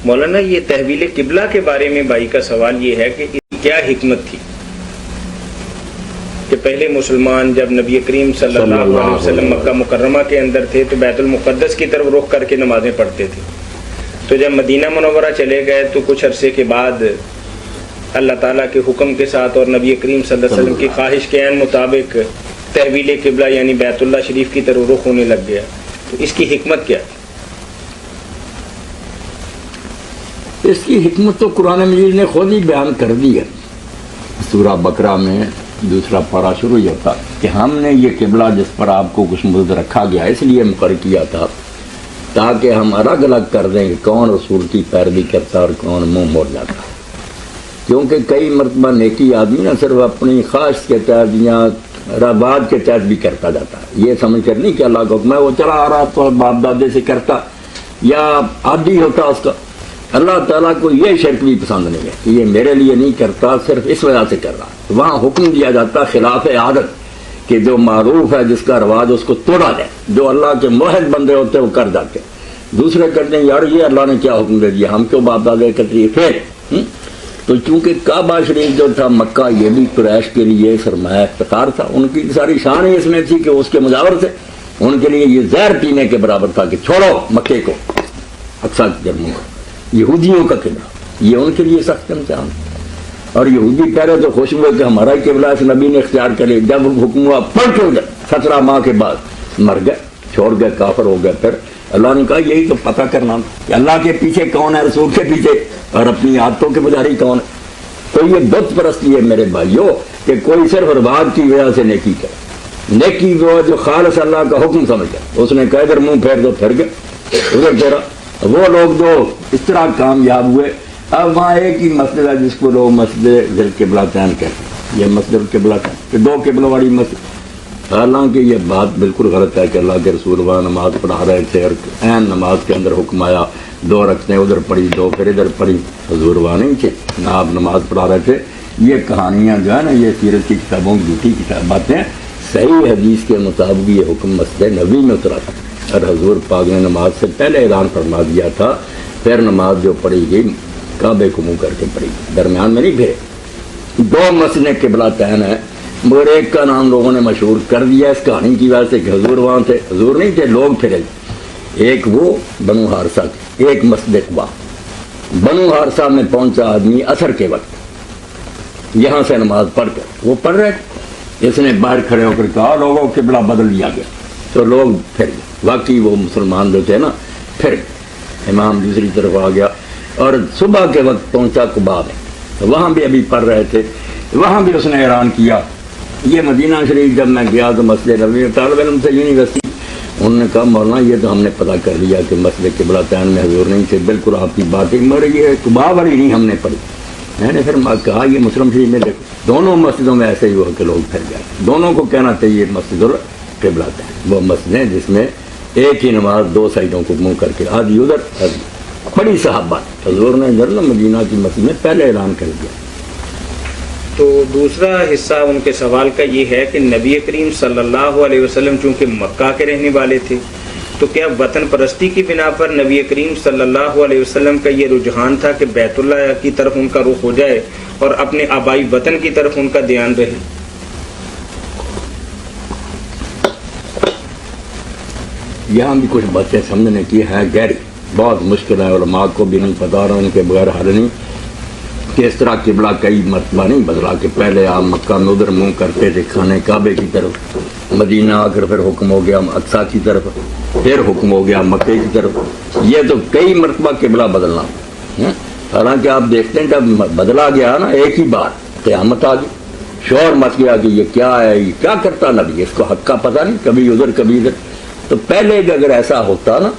مولانا یہ تحویل قبلہ کے بارے میں بھائی کا سوال یہ ہے کہ کیا حکمت تھی کہ پہلے مسلمان جب نبی کریم صلی اللہ علیہ وسلم مکہ مکرمہ کے اندر تھے تو بیت المقدس کی طرف رخ کر کے نمازیں پڑھتے تھے، تو جب مدینہ منورہ چلے گئے تو کچھ عرصے کے بعد اللہ تعالیٰ کے حکم کے ساتھ اور نبی کریم صلی اللہ علیہ وسلم کی خواہش کے عین مطابق تحویل قبلہ یعنی بیت اللہ شریف کی طرف رخ ہونے لگ گیا، تو اس کی حکمت کیا تھی؟ اس کی حکمت تو قرآن مجید نے خود ہی بیان کر دی ہے۔ سورہ بقرہ میں دوسرا پارہ شروع ہی ہوتا کہ ہم نے یہ قبلہ جس پر آپ کو کچھ مدت رکھا گیا اس لیے مقرر کیا تھا تاکہ ہم الگ الگ کر دیں کہ کون رسول کی پیروی کرتا اور کون منہ موڑ جاتا، کیونکہ کئی مرتبہ نیکی آدمی نہ صرف اپنی خواہش کے تحت یا رباط کے تحت بھی کرتا جاتا ہے، یہ سمجھ کر نہیں کہ اللہ کا حکم ہے وہ چلا آ رہا تو باپ دادے سے کرتا یا عادی ہوتا اس کا۔ اللہ تعالیٰ کو یہ شرط بھی پسند نہیں ہے کہ یہ میرے لیے نہیں کرتا، صرف اس وجہ سے کر رہا۔ وہاں حکم دیا جاتا خلاف عادت کہ جو معروف ہے جس کا رواج اس کو توڑا جائے، جو اللہ کے موحد بندے ہوتے ہیں وہ کر جاتے ہیں، دوسرے کرتے ہیں یار یہ اللہ نے کیا حکم دے دیا، ہم کیوں باپ دادے کرتے ہیں پھر۔ تو چونکہ کعبہ شریف جو تھا مکہ یہ بھی قریش کے لیے سرمایہ افتخار تھا، ان کی ساری شان ہی اس میں تھی کہ اس کے مجاور تھے، ان کے لیے یہ زہر پینے کے برابر تھا کہ چھوڑو مکے کو، اقصیٰ کی جرموں کو، یہودیوں کا قبلہ یہ ان کے لیے سخت امتحان۔ اور یہودی پہلے تو خوش ہوئے کہ ہمارا ہی قبلہ اس نبی نے اختیار کرے، جب حکم ہوا پلٹ ہو گئے، 17 ماہ کے بعد مر گئے، چھوڑ گئے، کافر ہو گئے۔ پھر اللہ نے کہا یہی تو پتہ کرنا کہ اللہ کے پیچھے کون ہے، رسول کے پیچھے، اور اپنی عادتوں کے پجاری کون ہے۔ تو یہ بت پرستی ہے میرے بھائیوں کہ کوئی صرف رواج کی وجہ سے نیکی کرے، نیکی وہ جو خالص اللہ کا حکم سمجھ گئے، اس نے کہا ادھر منہ پھیر دو، پھر گئے ادھر پھیرا۔ وہ لوگ جو اس طرح کامیاب ہوئے، اب وہاں ایک ہی مسجد ہے جس کو لوگ مسجد ذی القبلتین کہتے ہیں، یہ مسجد القبلتین کہ دو قبلوں والی مسجد، حالانکہ یہ بات بالکل غلط ہے کہ اللہ کے رسول وہاں نماز پڑھا رہے تھے اور عین نماز کے اندر حکم آیا 2 رکعتیں ادھر پڑھی 2 پھر ادھر پڑھی، حضور وہاں نہیں تھے نہ آپ نماز پڑھا رہے تھے۔ یہ کہانیاں جو ہے نا یہ سیرت کی کتابوں کی جھوٹی باتیں، صحیح حدیث کے مطابق یہ حکم مسجد نبوی میں اترا تھا، اور حضور پاک نے نماز سے پہلے اعلان فرما دیا تھا، پھر نماز جو پڑھی گئی کعبے کو منہ کر کے پڑھی، درمیان میں نہیں پھرے۔ 2 مسجدیں قبلتین ہیں، مگر ایک کا نام لوگوں نے مشہور کر دیا اس کہانی کی وجہ سے کہ حضور وہاں تھے، حضور نہیں تھے، لوگ پھرے۔ ایک وہ بنو حارثہ تھے، ایک مسجد قباء۔ بنو حارثہ میں پہنچا آدمی عصر کے وقت، یہاں سے نماز پڑھ کر وہ پڑھ رہے تھے، اس نے باہر کھڑے ہو کر کہا لوگوں قبلہ بدل دیا گیا، تو لوگ پھر گئے۔ واقعی وہ مسلمان جو تھے نا پھر گئے، امام دوسری طرف آ گیا، اور صبح کے وقت پہنچا قباء میں، وہاں بھی ابھی پڑھ رہے تھے، وہاں بھی اس نے اعلان کیا۔ یہ مدینہ شریف جب میں گیا تو مسجد نبوی طالب علم سے یونیورسٹی، انہوں نے کہا مولانا یہ تو ہم نے پتہ کر لیا کہ مسجد قبلتین میں حضور نہیں تھے، بالکل آپ کی بات ہے، مگر یہ قباء والی نہیں ہم نے پڑھی۔ میں نے پھر کہا یہ مسلم شریف میں دیکھو دونوں مسجدوں میں ایسے ہی ہوا کہ لوگ پھر گئے، دونوں کو کہنا چاہیے مسجد القبلتین، وہ مسجدیں جس میں ایک ہی نماز 2 سائڈوں کو منہ کر کے آدھی ادھر آدھی، بڑی صحابہ حضور نے مدینہ کی مسجد میں پہلے اعلان کر دیا۔ تو دوسرا حصہ ان کے سوال کا یہ ہے کہ نبی کریم صلی اللہ علیہ وسلم چونکہ مکہ کے رہنے والے تھے، تو کیا وطن پرستی کی بنا پر نبی کریم صلی اللہ علیہ وسلم کا یہ رجحان تھا کہ بیت اللہ کی طرف ان کا رخ ہو جائے اور اپنے آبائی وطن کی طرف ان کا دھیان رہے؟ یہاں بھی کچھ باتیں سمجھنے کی ہے گہری، بہت مشکل ہے، علماء کو بھی نہیں پتا اور ان کے بغیر حل نہیں کہ اس طرح قبلہ کئی مرتبہ نہیں بدلا کہ پہلے آپ مکہ میں ادھر منہ کرتے تھے کھانے کعبے کی طرف، مدینہ آ کر پھر حکم ہو گیا اقصیٰ کی طرف، پھر حکم ہو گیا مکے کی طرف، یہ تو کئی مرتبہ قبلہ بدلنا۔ حالانکہ آپ دیکھتے ہیں جب بدلا گیا نا ایک ہی بار قیامت آ گئی، شور مچ گیا کہ یہ کیا ہے، یہ کیا کرتا نبی، اس کو حق کا پتہ نہیں، کبھی ادھر کبھی ادھر۔ تو پہلے اگر ایسا ہوتا نا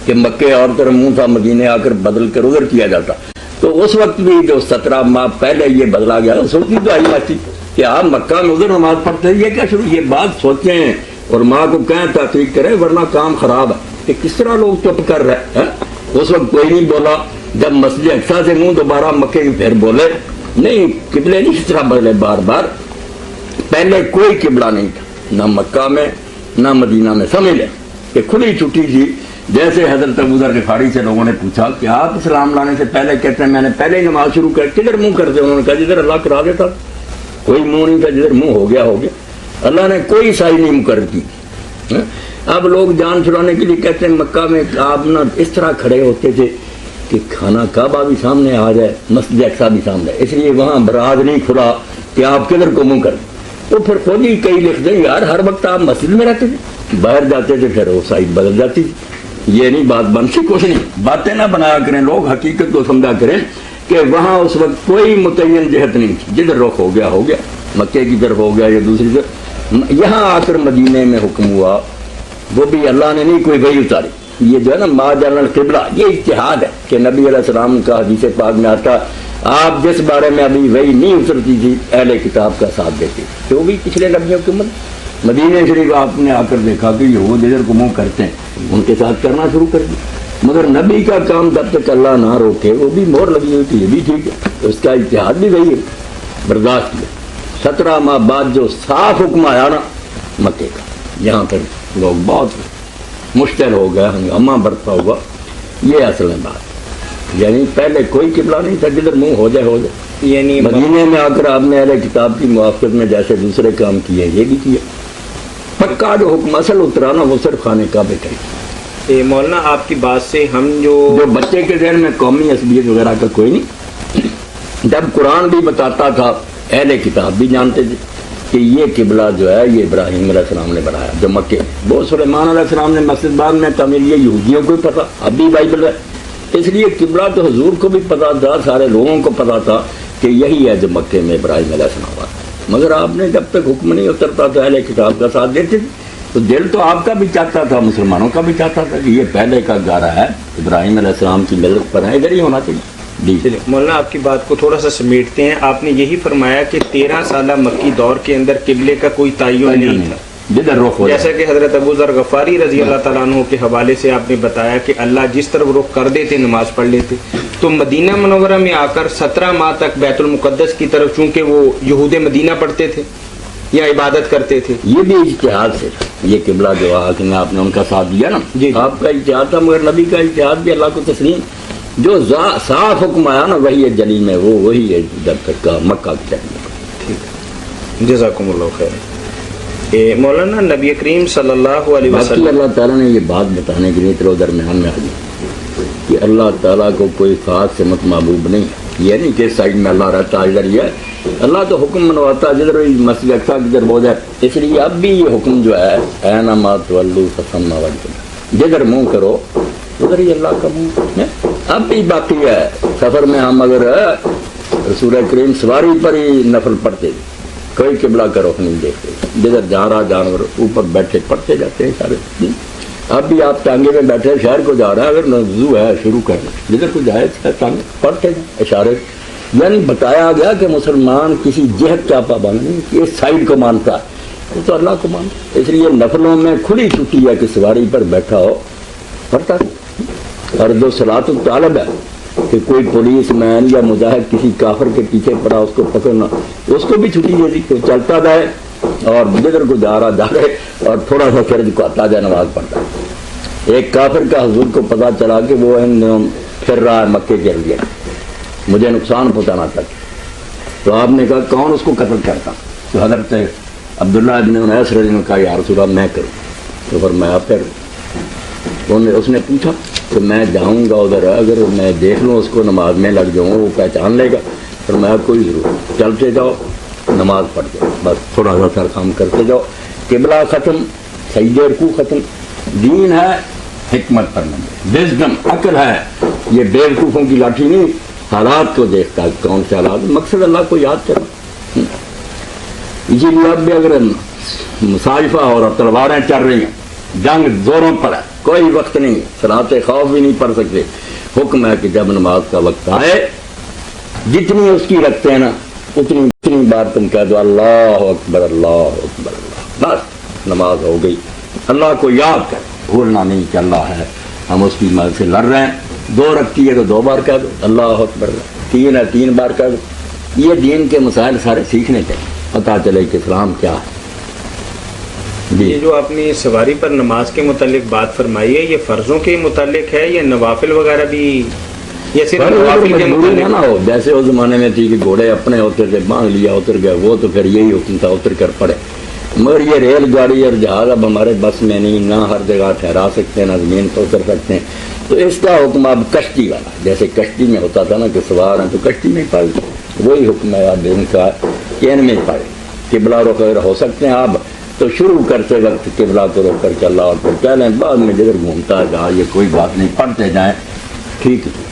کہ مکے اور طرف منہ تھا، مدینے آ کر بدل کر ادھر کیا جاتا، تو اس وقت بھی جو 17 ماہ پہلے یہ بدلا گیا اس وقت بھی تو آئی بات تھی کہ آپ مکہ میں ادھر نماز پڑھتے ہیں، یہ کیا شروع، یہ بات سوچیں اور ماں کو کہیں تحقیق کریں، ورنہ کام خراب ہے کہ کس طرح لوگ چپ کر رہے ہیں۔ اس وقت کوئی نہیں بولا، جب مسجد اقصیٰ سے منہ دوبارہ مکے کی پھر بولے نہیں، قبلے نہیں اس طرح بدلے بار بار، پہلے کوئی قبلہ نہیں تھا، نہ مکہ میں نہ مدینہ میں، سمجھ لیں کہ کھلی چھٹی تھی جیسے حضرت ابو ذر غفاری سے لوگوں نے پوچھا کہ آپ اسلام لانے سے پہلے کہتے ہیں میں نے پہلے ہی نماز شروع کر کدھر منہ کرتے؟ انہوں نے کہا جدھر اللہ کرا دیتا، کوئی منہ نہیں تھا، جدھر منہ ہو گیا ہو گیا، اللہ نے کوئی سائی نہیں مقرر کی۔ اب لوگ جان چھڑانے کے لیے کہتے ہیں مکہ میں آپ نا اس طرح کھڑے ہوتے تھے کہ کھانا کعبہ بھی سامنے آ جائے، مسجد اقصیٰ بھی سامنے، اس لیے وہاں براز نہیں کھلا کہ آپ کدھر کو منہ کر، تو پھر خود ہی کئی لکھ دیں یار ہر وقت آپ مسجد میں رہتے تھے، باہر جاتے تھے پھر وہ سائڈ بدل جاتی تھی۔ یہ نہیں بات بنتی، کچھ نہیں، باتیں نہ بنایا کریں، لوگ حقیقت کو سمجھا کریں کہ وہاں اس وقت کوئی متعین جہت نہیں تھی، جدھر رخ ہو گیا ہو گیا، مکے کی طرف ہو گیا یا دوسری طرف۔ یہاں آ کر مدینے میں حکم ہوا، وہ بھی اللہ نے نہیں کوئی وحی اتاری، یہ جو ہے نا ما جعلنا القبلہ، یہ اجتہاد ہے کہ نبی علیہ السلام کا حدیث پاک میں آتا آپ جس بارے میں ابھی وحی نہیں اترتی تھی اہل کتاب کا ساتھ دیتے تھے، وہ بھی پچھلے نبیوں کی امت۔ مدینہ شریف آپ نے آ کر دیکھا کہ یہود ادھر کو منہ کرتے ہیں، ان کے ساتھ کرنا شروع کر دیا، مگر نبی کا کام جب تک اللہ نہ روکے وہ بھی مہر لگی ہوئی تھی، یہ بھی ٹھیک ہے، اس کا اجتہاد بھی وہی ہے، برداشت کیا۔ 17 ماہ بعد جو صاف حکم آیا نا مکے کا، یہاں پر لوگ بہت مشکل ہو گیا، ہنگامہ برپا ہوا، یہ اصل ہے بات۔ یعنی پہلے کوئی قبلہ نہیں تھا، جدھر منہ ہو جائے ہو جائے، یعنی مدینے میں آ کر آپ نے اہل کتاب کی موافقت میں جیسے دوسرے کام کیے یہ بھی کیا، پکا جو حکم اصل اترا نا وہ صرف خانے کعبے کا ہی۔ مولانا آپ کی بات سے ہم جو بچے کے ذہن میں قومی عصبیت وغیرہ کا کوئی نہیں، جب قرآن بھی بتاتا تھا اہل کتاب بھی جانتے تھے کہ یہ قبلہ جو ہے یہ ابراہیم علیہ السلام نے بنایا جو مکے، وہ سلیمان علیہ السلام نے مسجد بعد میں تعمیر، یہ یہودیوں کو بھی پتا، اب بھی بائبل ہے، اس لیے قبلہ تو حضور کو بھی پتا تھا، سارے لوگوں کو پتا تھا کہ یہی ہے جو مکے میں ابراہیم علیہ السلام ہوا، مگر آپ نے جب تک حکم نہیں اترتا تھا اہل کتاب کا ساتھ دیتے تھے، تو دل تو آپ کا بھی چاہتا تھا، مسلمانوں کا بھی چاہتا تھا کہ یہ پہلے کا گارا ہے، ابراہیم علیہ السلام کی ملت پر ہے، ادھر ہی ہونا چاہیے۔ چلیے مولانا آپ کی بات کو تھوڑا سا سمیٹتے ہیں، آپ نے یہی فرمایا کہ 13 سالہ مکی دور کے اندر قبلے کا کوئی تعین نہیں تھا، جدھر رخ ہو جیسا کہ حضرت ابو ذر غفاری رضی اللہ تعالیٰ عنہ کے حوالے سے آپ نے بتایا کہ اللہ جس طرف رخ کر دیتے نماز پڑھ لیتے، تو مدینہ منورہ میں آ کر 17 ماہ تک بیت المقدس کی طرف چونکہ وہ یہود مدینہ پڑھتے تھے یا عبادت کرتے تھے، یہ بھی اجتہاد سے یہ قبلہ جو آپ نے ان کا ساتھ دیا نا، جی آپ کا اجتہاد تھا، مگر نبی کا اجتہاد بھی اللہ کو تسلیم، جو صاف حکم آیا نا وہی ہے جلی میں، وہ وہی ہے جب تک کا مکہ کی جلی میں۔ جزاکم اللہ خیر۔ مولانا نبی کریم صلی اللہ علیہ وسلم، اللہ تعالیٰ نے یہ بات بتانے کے لیے چلو درمیان میں آ گئی کہ اللہ تعالیٰ کو کوئی خاص سمت محبوب نہیں، یہ نہیں کہ سائڈ میں اللہ رہتا ادھر ہی ہے، اللہ تو حکم منواتا جدھر مسجد اقصیٰ کی طرف ہو جائے، اس لیے اب بھی یہ حکم جو ہے اینما تولوا فثم وجہ اللہ، جدھر منہ کرو ادھر ہی اللہ کا منہ ہے۔ اب بھی باقی ہے، سفر میں ہم اگر رسول کریم سواری پر ہی نفل پڑھتے کوئی قبلہ کا رخ نہیں دیکھتے، جدھر جا رہا جانور اوپر بیٹھے پڑھتے جاتے ہیں سارے۔ اب بھی آپ ٹانگے میں بیٹھے شہر کو جا رہا ہے، اگر وضو ہے شروع کرنا، جدھر کو جائے ٹانگے پڑھتے ہیں اشارے، یعنی بتایا گیا کہ مسلمان کسی جہت کا پابند نہیں کہ اس سائڈ کو مانتا ہے، تو اللہ کو مانتا، اس لیے نفلوں میں کھلی چھٹی ہے کہ سواری پر بیٹھا ہو پڑھتا، اور جو صلاۃ الطالب ہے کہ کوئی پولیس مین یا مجاہد کسی کافر کے پیچھے پڑا اس کو پکڑنا، اس کو بھی چھٹی دے دی کہ چلتا جائے اور جدھر کو جا رہا جا رہے، اور تھوڑا سا فرض کو آتا جائے نماز پڑھتا ہے۔ ایک کافر کا حضور کو پتا چلا کہ وہ پھر رہا ہے مکے کے لیے، مجھے نقصان پہنچانا چاہتا، تو آپ نے کہا کون اس کو قتل کرتا؟ تو حضرت عبداللہ ابن انیس رضی اللہ عنہ نے کہا یا رسول اللہ میں کروں، تو فرمایا پھر اس نے پوچھا کہ میں جاؤں گا ادھر، اگر میں دیکھ لوں اس کو نماز میں لگ جاؤں وہ پہچان لے گا، فرمایا کوئی ضرور، چلتے جاؤ نماز پڑھ جاؤ، بس تھوڑا سا سر کام کرتے جاؤ، قبلہ ختم، سجدے رکوع ختم، دین ہے حکمت پر نمبر، وزڈم عقل ہے، یہ بے وقوفوں کی لاٹھی نہیں، حالات کو دیکھتا ہے کون سے حالات، مقصد اللہ کو یاد کرنا۔ اسی لیے اب بھی اگر مصالفہ اور تلواریں چل رہی ہیں، جنگ زوروں پر ہے، کوئی وقت نہیں، صلاۃ خوف بھی نہیں پڑھ سکتے، حکم ہے کہ جب نماز کا وقت آئے جتنی اس کی رکھتے ہیں نا اتنی بار تم کہہ دو اللہ اکبر اللہ اکبر اللہ، بس نماز ہو گئی۔ اللہ کو یاد کر، بھولنا نہیں کہ اللہ ہے، ہم اس کی مدد سے لڑ رہے ہیں، 2 رکھتی ہے تو 2 بار کہہ دو اللہ اکبر اللہ، 3 ہے 3 بار کہہ دو، یہ دین کے مسائل سارے سیکھنے چاہیے، پتہ چلے کہ اسلام کیا ہے۔ جی۔ یہ جو آپ نے سواری پر نماز کے متعلق بات فرمائی ہے یہ فرضوں کے متعلق ہے یا نوافل وغیرہ بھی یا صرف نوافل کے مجبوری نہ متعلق؟ ہو، جیسے اس زمانے میں تھی کہ گھوڑے اپنے ہوتے تھے، باندھ لیا اتر گئے، وہ تو پھر یہی حکم تھا اتر کر پڑے، مگر یہ ریل گاڑی اور جہاز اب ہمارے بس میں نہیں، نہ ہر جگہ ٹھہرا سکتے ہیں، نہ زمین پر اتر سکتے ہیں، تو اس کا حکم اب کشتی والا، جیسے کشتی میں ہوتا تھا نا کہ سوار ہیں تو کشتی میں پڑے، وہی حکم ہے اب ان کا کہ ان میں پڑے، قبلہ رخ اگر ہو سکتے ہیں آپ تو شروع کرتے وقت قبلہ کو رخ کر کے اللہ اکبر کہہ لیں، بعد میں جدھر گھومتا ہے جہاں یہ کوئی بات نہیں، پڑھتے جائیں، ٹھیک ہے۔